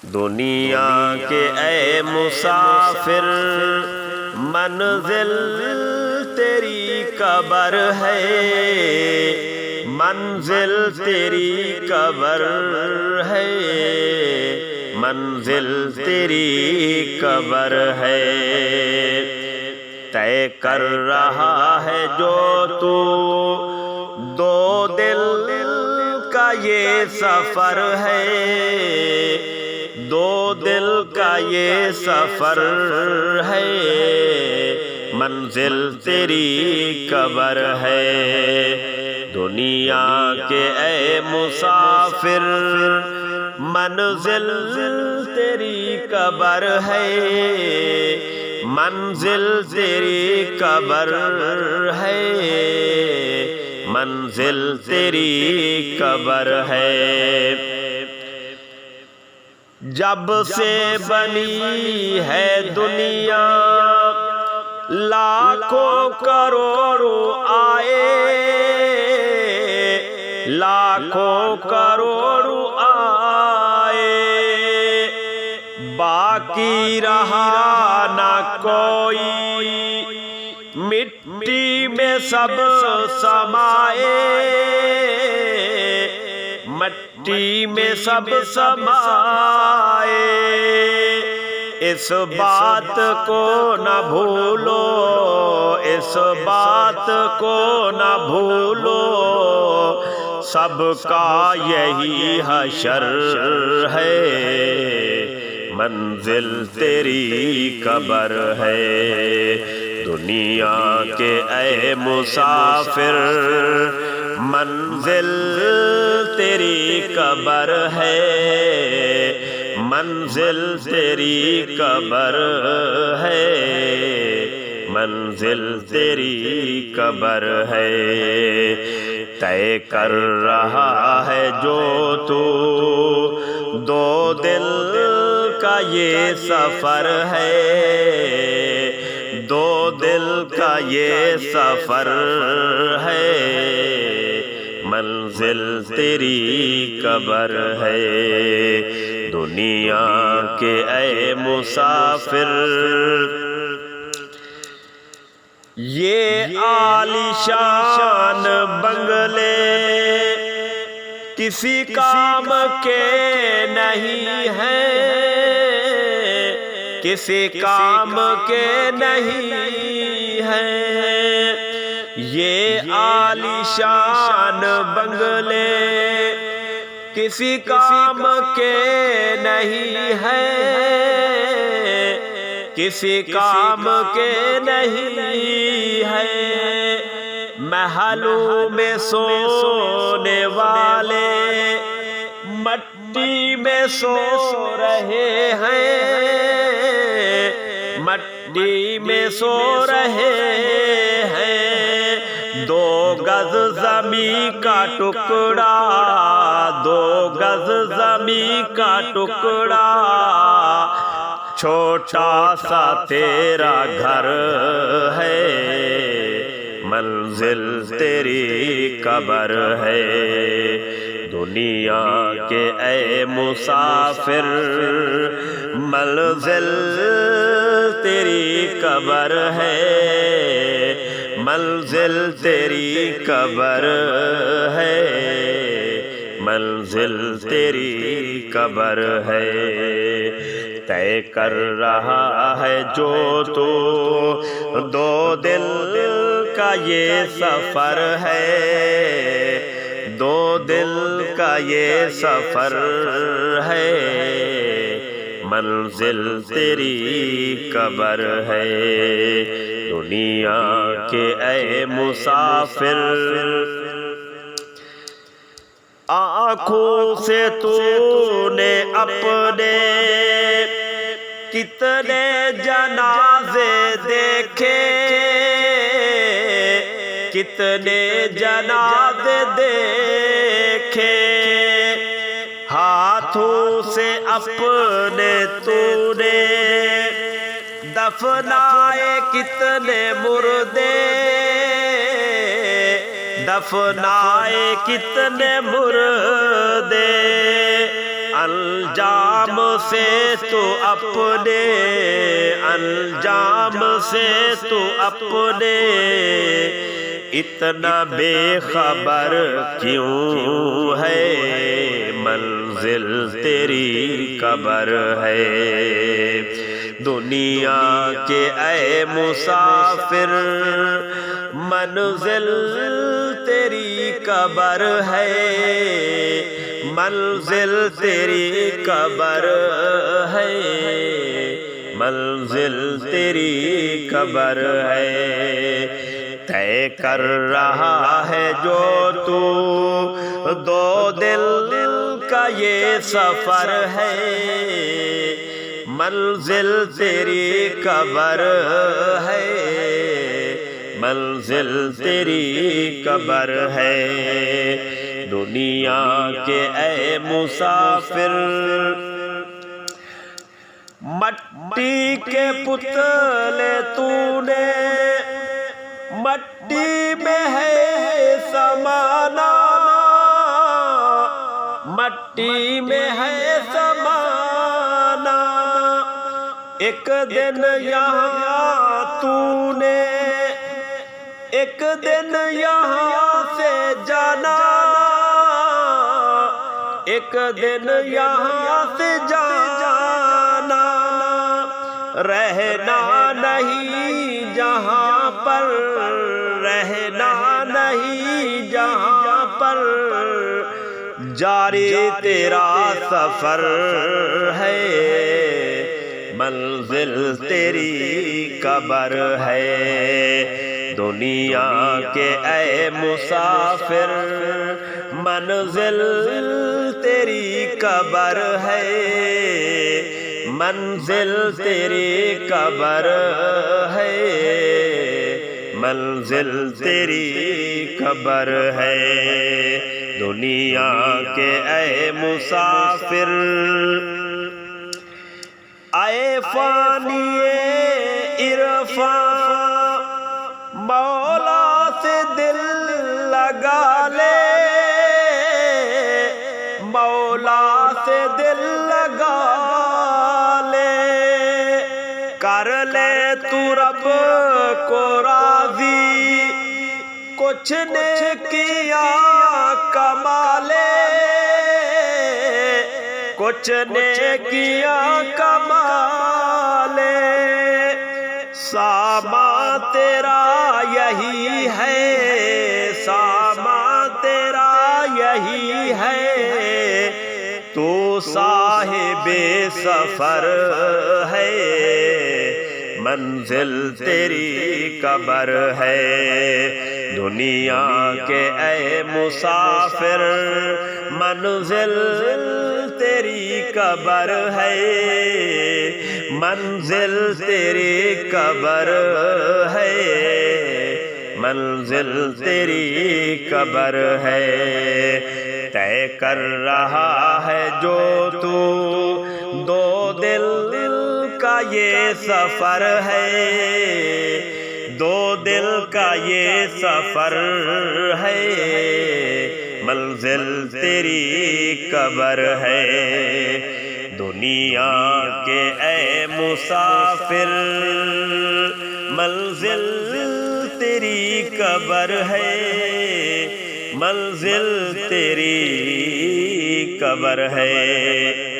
دنیا کے اے مسافر منزل تیری قبر ہے، منزل تیری قبر ہے، منزل تیری قبر ہے۔ طے کر رہا ہے جو تو دو دل کا یہ سفر ہے، دو دل کا یہ سفر ہے، منزل تیری قبر ہے۔ دنیا کے اے مسافر منزل تیری قبر ہے، منزل تیری قبر ہے، منزل تیری قبر ہے۔ جب سے بنی ہے دنیا لاکھوں کروڑوں آئے، لاکھوں کروڑوں آئے، باقی رہا نہ کوئی، مٹی میں سب سمائے، مٹی میں سب سمائے۔ اس بات کو نہ بھولو، اس بات کو نہ بھولو، سب کا یہی حشر ہے، منزل تیری قبر ہے۔ دنیا کے اے مسافر منزل تیری قبر ہے، منزل تیری قبر ہے، منزل تیری قبر ہے۔ طے کر رہا ہے جو تو دو دل کا یہ سفر ہے، دو دل کا یہ سفر ہے، منزل تیری قبر ہے۔ دنیا کے اے مسافر یہ عالیشان بنگلے کسی کام کے نہیں ہیں، کسی کام کے نہیں ہیں۔ یہ عالیشان بنگلے کسی کام کے نہیں ہیں، کسی کام کے نہیں ہیں۔ محلوں میں سونے والے مٹی میں سو رہے ہیں، مٹی میں سو رہے ہیں۔ دو گز زمین کا ٹکڑا، دو گز زمین کا ٹکڑا، چھوٹا سا تیرا گھر ہے، منزل تیری قبر ہے۔ دنیا کے اے مسافر منزل تیری قبر ہے، منزل تیری قبر ہے، منزل تیری قبر ہے۔ طے کر رہا ہے جو تو دو دل کا یہ سفر ہے، دو دل کا یہ سفر ہے، منزل تیری قبر ہے۔ دنیا کے اے مسافر آنکھوں سے تو نے اپنے کتنے جنازے دیکھے، کتنے جنازے دیکھے، ہاتھوں سے اپنے تو نے دفنائے کتنے مردے، دفنائے کتنے مردے، انجام سے تو اپنے انجام سے تو اپنے اتنا بے خبر کیوں ہے منزل تیری قبر ہے دنیا کے اے مسافر منزل تیری قبر ہے منزل تیری قبر ہے منزل تیری قبر ہے طے کر رہا ہے جو تو دو دل کا یہ سفر ہے منزل تیری قبر ہے منزل تیری قبر ہے دنیا کے اے مسافر مٹی کے پتلے تو نے مٹی میں ہے سمانا مٹی میں ہے سمانا ایک دن یہاں تو نے ایک دن یہاں سے جانا ایک دن یہاں سے جانا رہنا نہیں جہاں پر رہنا نہیں جہاں پر جاری تیرا سفر ہے منزل تیری قبر ہے دنیا کے اے مسافر منزل تیری قبر ہے منزل تیری قبر ہے منزل تیری قبر ہے دنیا کے اے مسافر اے فانی عرفان مولا سے دل لگا لے مولا سے دل لگا لے کر لے تو رب کو راضی کچھ نے کیا کما لے کچھ نے کیا کما لے سامان تیرا یہی ہے سامان تیرا یہی ہے تو صاحب سفر ہے منزل تیری قبر ہے دنیا کے اے مسافر منزل تیری قبر ہے منزل تیری قبر ہے منزل تیری قبر ہے طے کر رہا ہے جو تو دو دل کا یہ سفر ہے دو دل کا یہ سفر ہے منزل تیری قبر ہے دنیا کے اے مسافر منزل تیری قبر ہے منزل تیری قبر ہے